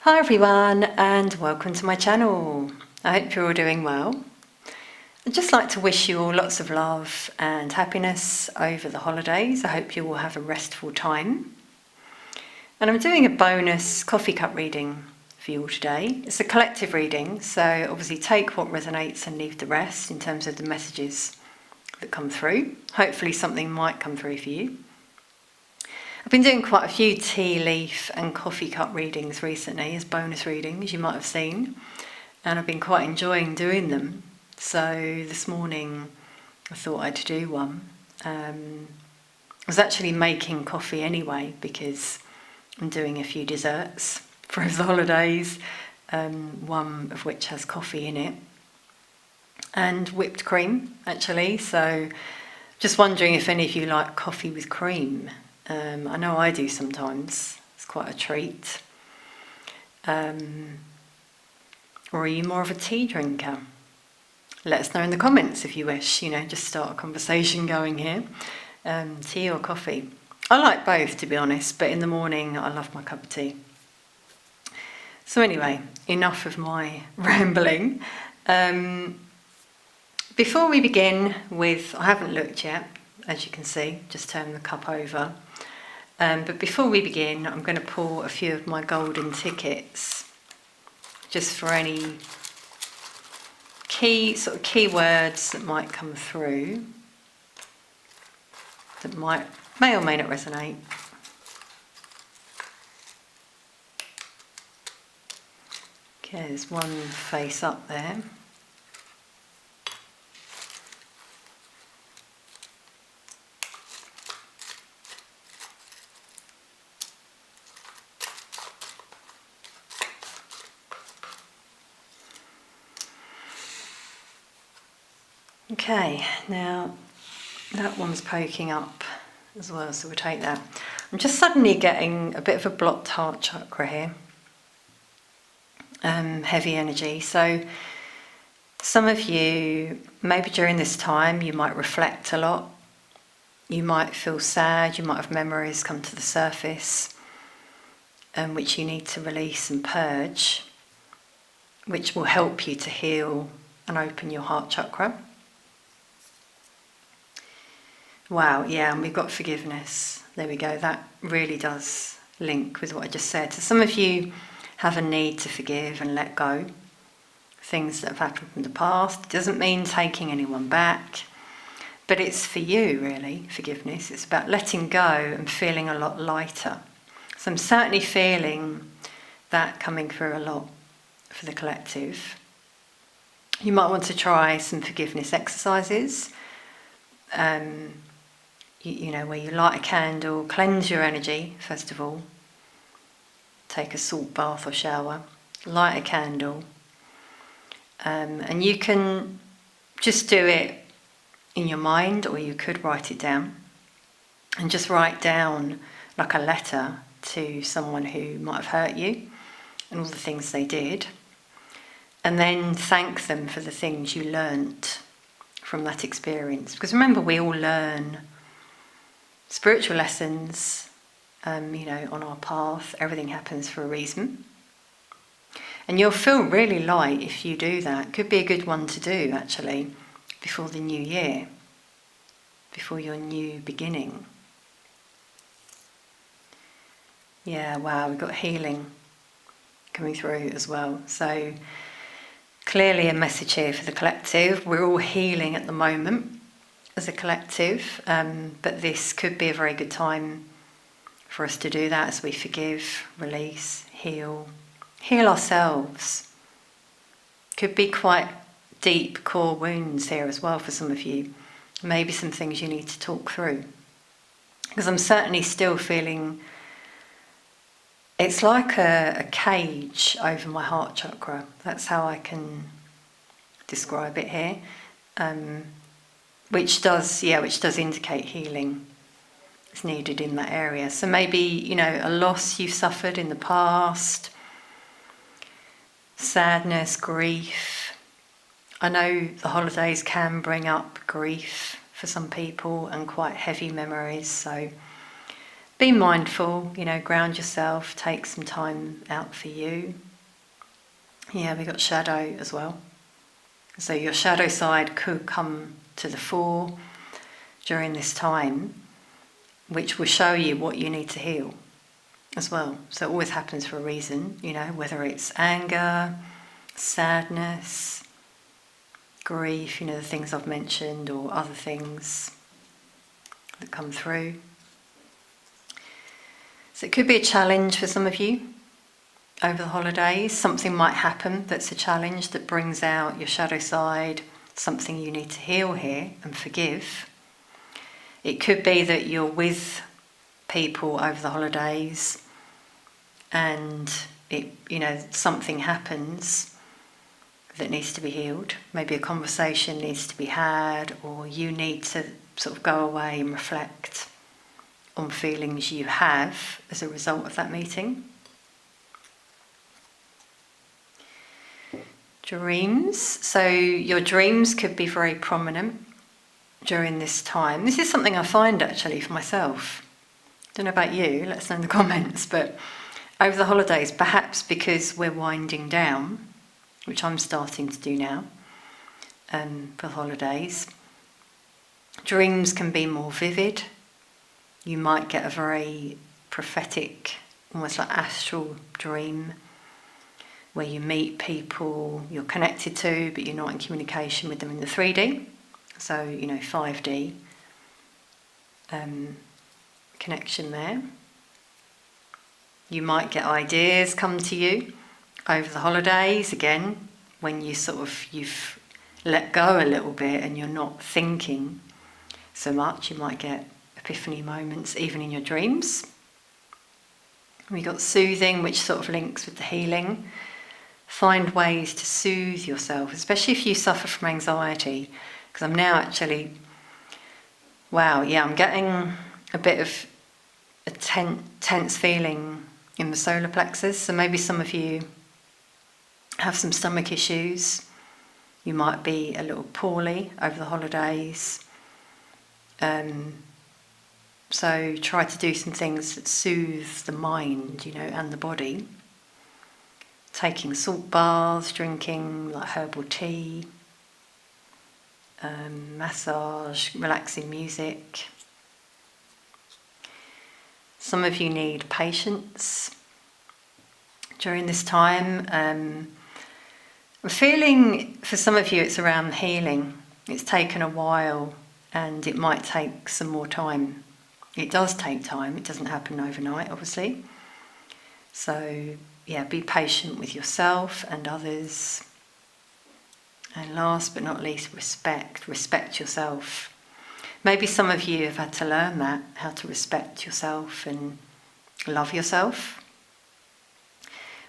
Hi everyone and welcome to my channel. I hope you're all doing well. I'd just like to wish you all lots of love and happiness over the holidays. I hope you all have a restful time. And I'm doing a bonus coffee cup reading for you all today. It's a collective reading, so obviously take what resonates and leave the rest in terms of the messages that come through. Hopefully something might come through for you. I've been doing quite a few tea leaf and coffee cup readings recently as bonus readings, you might have seen, and I've been quite enjoying doing them. So this morning I thought I'd do one. I was actually making coffee anyway because I'm doing a few desserts for the holidays, one of which has coffee in it and whipped cream actually. So just wondering if any of you like coffee with cream. I know I do sometimes. It's quite a treat. Or are you more of a tea drinker? Let us know in the comments if you wish, just start a conversation going here. Tea or coffee? I like both, to be honest, but in the morning I love my cup of tea. So anyway, enough of my rambling. Before we begin with, I haven't looked yet, as you can see, just turn the cup over. But before we begin, I'm going to pull a few of my golden tickets, just for any key words that might come through, that may or may not resonate. Okay, there's one face up there. Okay, now that one's poking up as well, so we'll take that. I'm just suddenly getting a bit of a blocked heart chakra here. Heavy energy. So some of you, maybe during this time, you might reflect a lot. You might feel sad, you might have memories come to the surface, which you need to release and purge, which will help you to heal and open your heart chakra. Wow, yeah, and we've got forgiveness. There we go. That really does link with what I just said. So some of you have a need to forgive and let go things that have happened from the past. It doesn't mean taking anyone back, but it's for you, really, forgiveness. It's about letting go and feeling a lot lighter. So I'm certainly feeling that coming through a lot for the collective. You might want to try some forgiveness exercises. Where you light a candle, cleanse your energy, first of all. Take a salt bath or shower, light a candle. And you can just do it in your mind, or you could write it down. And just write down like a letter to someone who might have hurt you and all the things they did. And then thank them for the things you learnt from that experience. Because remember, we all learn spiritual lessons, on our path. Everything happens for a reason. And you'll feel really light if you do that. Could be a good one to do, actually, before the new year, before your new beginning. Yeah, wow, we've got healing coming through as well. So clearly a message here for the collective. We're all healing at the moment as a collective, but this could be a very good time for us to do that as we forgive, release, heal ourselves. Could be quite deep core wounds here as well for some of you. Maybe some things you need to talk through. Because I'm certainly still feeling it's like a cage over my heart chakra. That's how I can describe it here. Which does indicate healing is needed in that area. So maybe, a loss you've suffered in the past, sadness, grief. I know the holidays can bring up grief for some people and quite heavy memories, so be mindful, ground yourself, take some time out for you. Yeah, we got shadow as well. So your shadow side could come to the fore during this time, which will show you what you need to heal as well. So it always happens for a reason, whether it's anger, sadness, grief, the things I've mentioned, or other things that come through. So it could be a challenge for some of you over the holidays. Something might happen that's a challenge that brings out your shadow side, something you need to heal here and forgive. It could be that you're with people over the holidays and something happens that needs to be healed. Maybe a conversation needs to be had, or you need to sort of go away and reflect on feelings you have as a result of that meeting. Dreams. So your dreams could be very prominent during this time. This is something I find actually for myself. Don't know about you, let us know in the comments, but over the holidays, perhaps because we're winding down, which I'm starting to do now for the holidays, dreams can be more vivid. You might get a very prophetic, almost like astral dream, where you meet people you're connected to, but you're not in communication with them in the 3D. So, 5D connection there. You might get ideas come to you over the holidays, again, when you've let go a little bit and you're not thinking so much. You might get epiphany moments even in your dreams. We got soothing, which sort of links with the healing. Find ways to soothe yourself, especially if you suffer from anxiety, because I'm now actually, I'm getting a bit of a tense feeling in the solar plexus. So maybe some of you have some stomach issues. You might be a little poorly over the holidays. So try to do some things that soothe the mind, and the body. Taking salt baths, drinking like herbal tea, massage, relaxing music. Some of you need patience during this time. I'm feeling for some of you it's around healing. It's taken a while and it might take some more time. It does take time, it doesn't happen overnight, obviously. So, be patient with yourself and others. And last but not least, respect. Respect yourself. Maybe some of you have had to learn that, how to respect yourself and love yourself.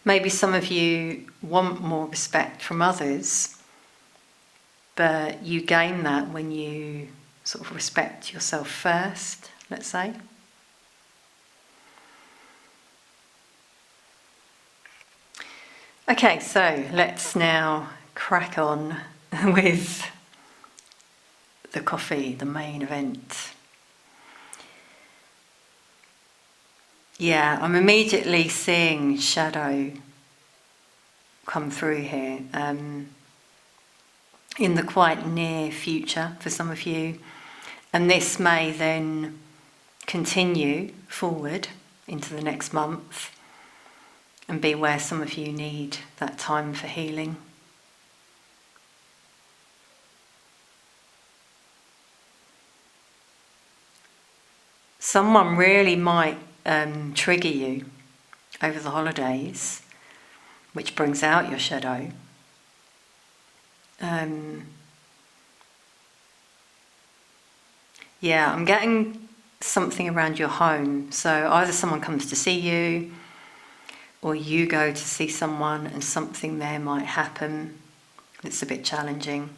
Maybe some of you want more respect from others, but you gain that when you sort of respect yourself first, let's say. Okay, so let's now crack on with the coffee, the main event. I'm immediately seeing shadow come through here in the quite near future for some of you, and this may then continue forward into the next month and be where some of you need that time for healing. Someone really might trigger you over the holidays, which brings out your shadow. I'm getting something around your home. So either someone comes to see you, or you go to see someone and something there might happen that's a bit challenging.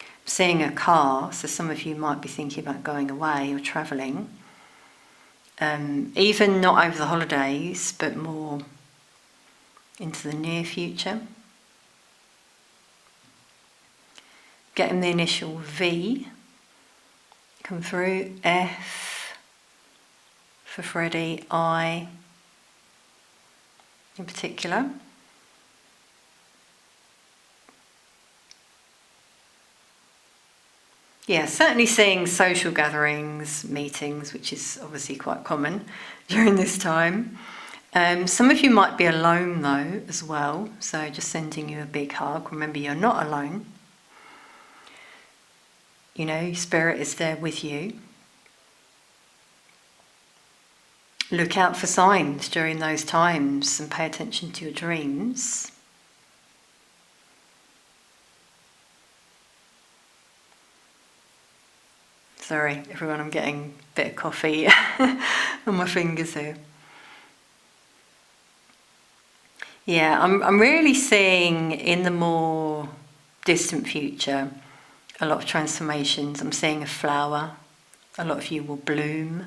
I'm seeing a car, so some of you might be thinking about going away or travelling. Even not over the holidays, but more into the near future. Getting the initial V come through, F for Freddie, I in particular. Yeah, certainly seeing social gatherings, meetings, which is obviously quite common during this time. Some of you might be alone though as well, so just sending you a big hug. Remember, you're not alone. You know, Spirit is there with you. Look out for signs during those times and pay attention to your dreams. Sorry, everyone, I'm getting a bit of coffee on my fingers here. Yeah, I'm really seeing in the more distant future a lot of transformations. I'm seeing a flower. A lot of you will bloom.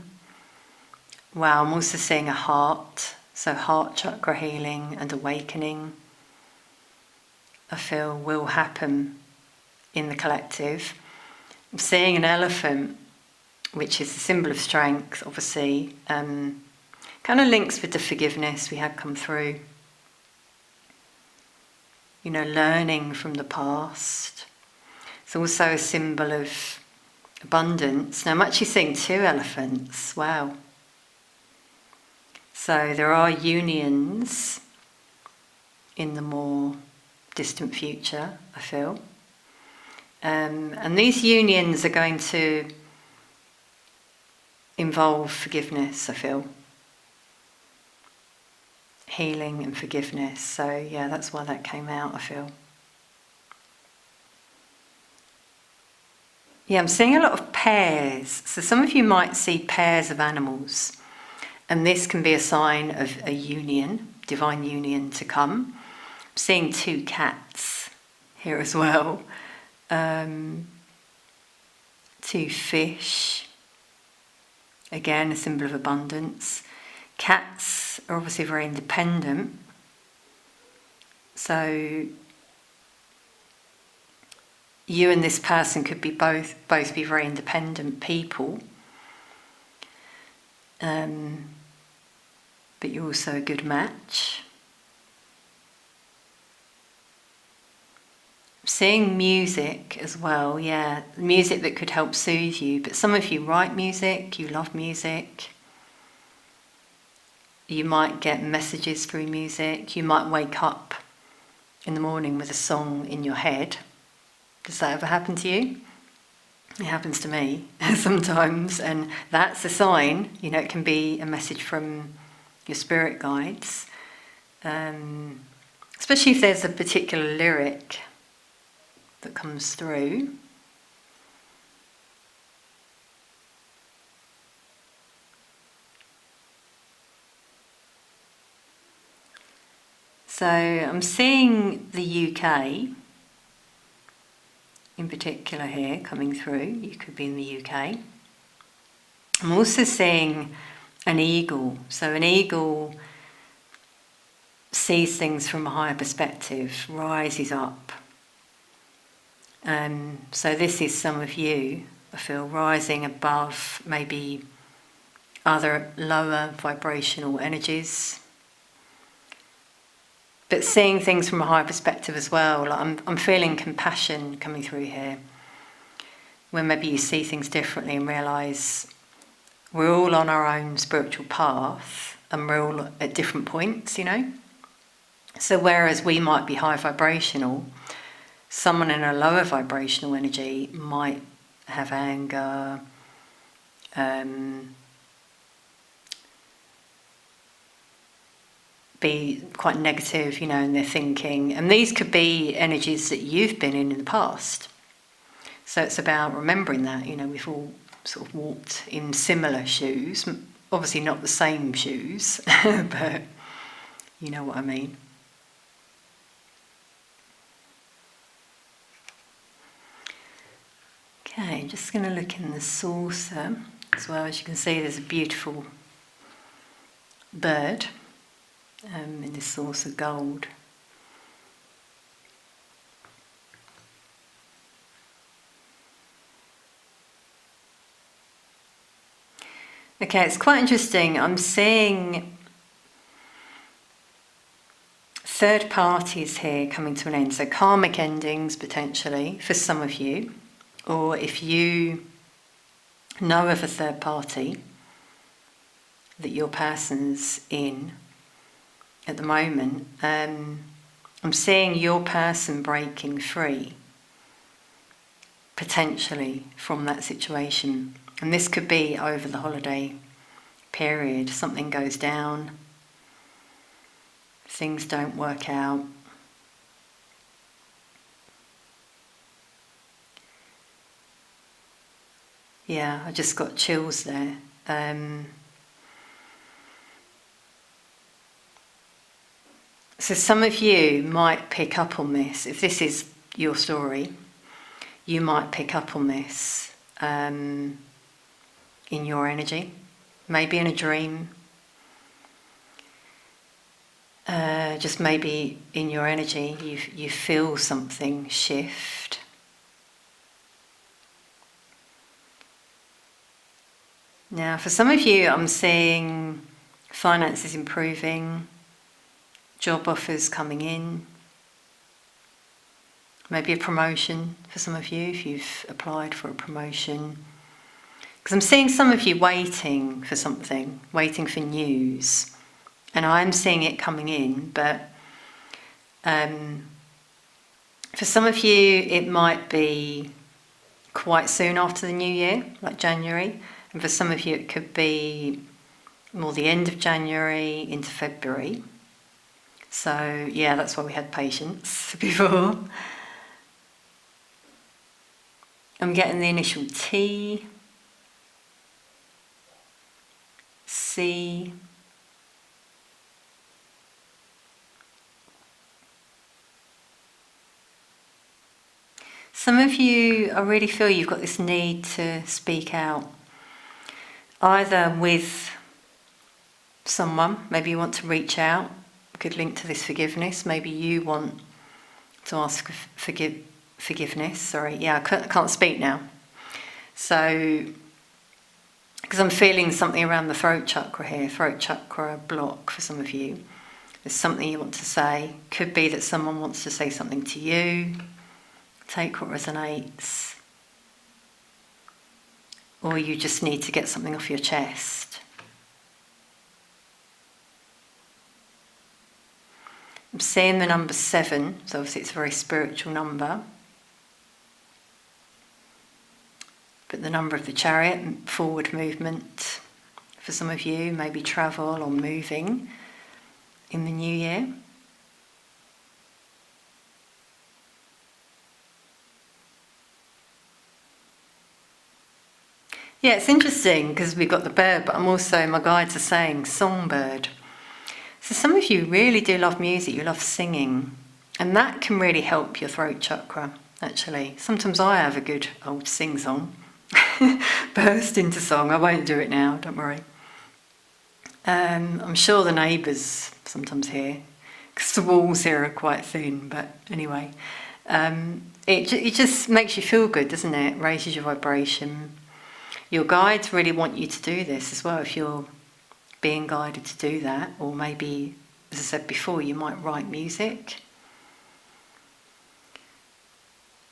Wow, I'm also seeing a heart. So heart chakra healing and awakening, I feel, will happen in the collective. I'm seeing an elephant, which is a symbol of strength, obviously. Kind of links with the forgiveness we had come through. You know, learning from the past. It's also a symbol of abundance. Now I'm actually seeing 2 elephants. Wow. So there are unions in the more distant future, I feel. And these unions are going to involve forgiveness, I feel. Healing and forgiveness. So yeah, that's why that came out, I feel. Yeah, I'm seeing a lot of pairs. So some of you might see pairs of animals. And this can be a sign of a union, divine union to come. I'm seeing 2 cats here as well. 2 fish. Again, a symbol of abundance. Cats are obviously very independent. So you and this person could be both be very independent people. But you're also a good match. Seeing music as well, yeah, music that could help soothe you. But some of you write music, you love music. You might get messages through music. You might wake up in the morning with a song in your head. Does that ever happen to you? It happens to me sometimes, and that's a sign. You know, it can be a message from your spirit guides, especially if there's a particular lyric that comes through. So I'm seeing the UK in particular here coming through. You could be in the UK. I'm also seeing an eagle. So an eagle sees things from a higher perspective, rises up. So this is some of you, I feel, rising above maybe other lower vibrational energies, but seeing things from a higher perspective as well. Like I'm feeling compassion coming through here, when maybe you see things differently and realise we're all on our own spiritual path and we're all at different points, you know. So whereas we might be high vibrational, someone in a lower vibrational energy might have anger, be quite negative, you know, in their thinking. And these could be energies that you've been in the past. So it's about remembering that, you know, we've all sort of walked in similar shoes, obviously not the same shoes, but you know what I mean. Okay, I'm just going to look in the saucer as well. As you can see, there's a beautiful bird in this saucer, gold. Okay, it's quite interesting. I'm seeing third parties here coming to an end. So karmic endings potentially for some of you. Or if you know of a third party that your person's in at the moment, I'm seeing your person breaking free, potentially, from that situation. And this could be over the holiday period. Something goes down, things don't work out. Yeah, I just got chills there. So some of you might pick up on this. If this is your story, you might pick up on this in your energy, maybe in a dream, just maybe in your energy you feel something shift. Now for some of you I'm seeing finances improving, job offers coming in, maybe a promotion for some of you if you've applied for a promotion. Because I'm seeing some of you waiting for something, waiting for news. And I'm seeing it coming in, but for some of you it might be quite soon after the new year, like January. And for some of you it could be more the end of January into February. So yeah, that's why we had patience before. I'm getting the initial T, C, some of you, I really feel you've got this need to speak out, either with someone, maybe you want to reach out, could link to this forgiveness, maybe you want to ask forgiveness, sorry, yeah, I can't speak now. So, because I'm feeling something around the throat chakra here, throat chakra block for some of you. There's something you want to say, could be that someone wants to say something to you, take what resonates, or you just need to get something off your chest. I'm seeing the number 7, so obviously it's a very spiritual number. But the number of the Chariot, forward movement for some of you, maybe travel or moving in the new year. Yeah, it's interesting because we've got the bird, but my guides are saying songbird. So some of you really do love music, you love singing, and that can really help your throat chakra, actually. Sometimes I have a good old sing-song, burst into song. I won't do it now, don't worry. I'm sure the neighbours sometimes hear, because the walls here are quite thin, but anyway. It just makes you feel good, doesn't it? Raises your vibration. Your guides really want you to do this as well, if you're being guided to do that, or maybe, as I said before, you might write music.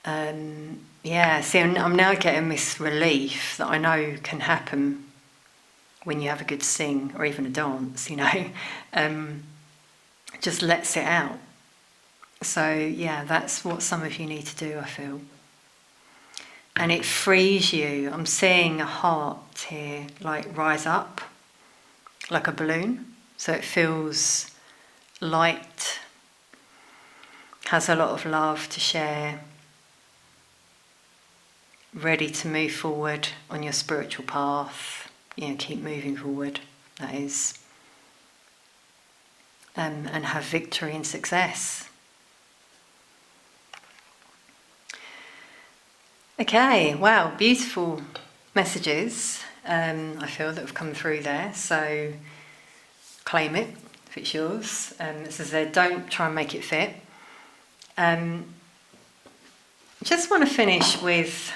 See, I'm now getting this relief that I know can happen when you have a good sing or even a dance, just lets it out. So yeah, that's what some of you need to do, I feel. And it frees you. I'm seeing a heart here, like rise up, like a balloon. So it feels light, has a lot of love to share, ready to move forward on your spiritual path. Keep moving forward, that is. And have victory and success. Okay, wow, beautiful messages I feel that have come through there. So claim it if it's yours. As I said, don't try and make it fit. Just want to finish with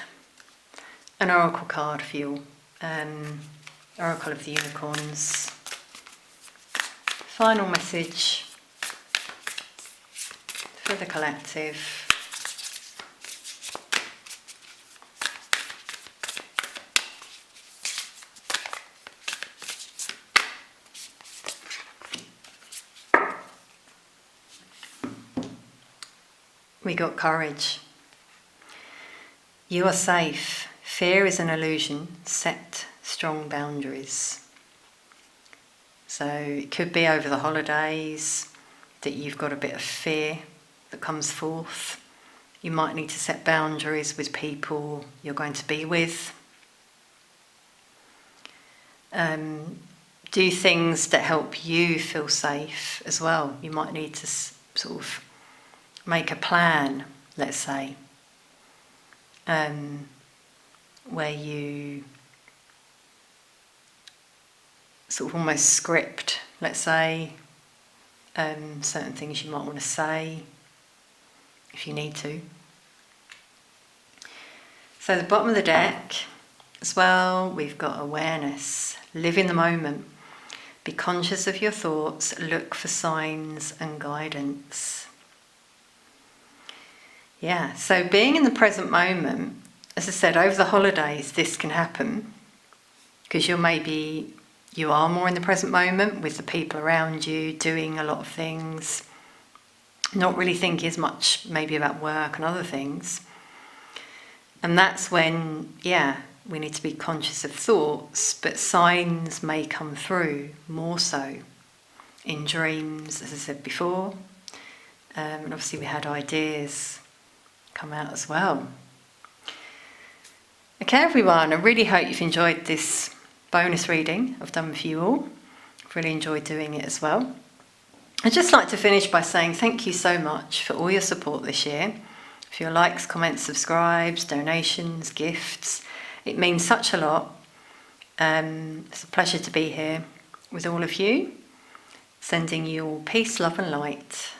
an oracle card for you. Oracle of the Unicorns. Final message for the collective. We got courage. You are safe. Fear is an illusion. Set strong boundaries. So it could be over the holidays that you've got a bit of fear that comes forth. You might need to set boundaries with people you're going to be with. Do things that help you feel safe as well. You might need to sort of make a plan, let's say, where you sort of almost script, let's say, certain things you might want to say if you need to. So the bottom of the deck as well, we've got awareness. Live in the moment. Be conscious of your thoughts. Look for signs and guidance. Yeah, so being in the present moment, as I said, over the holidays this can happen because you are more in the present moment with the people around you, doing a lot of things, not really thinking as much maybe about work and other things. And that's when, we need to be conscious of thoughts, but signs may come through more so in dreams, as I said before. And obviously we had ideas come out as well. Okay, everyone, I really hope you've enjoyed this bonus reading I've done for you all. I've really enjoyed doing it as well. I'd just like to finish by saying thank you so much for all your support this year, for your likes, comments, subscribes, donations, gifts. It means such a lot. It's a pleasure to be here with all of you, sending you all peace, love and light.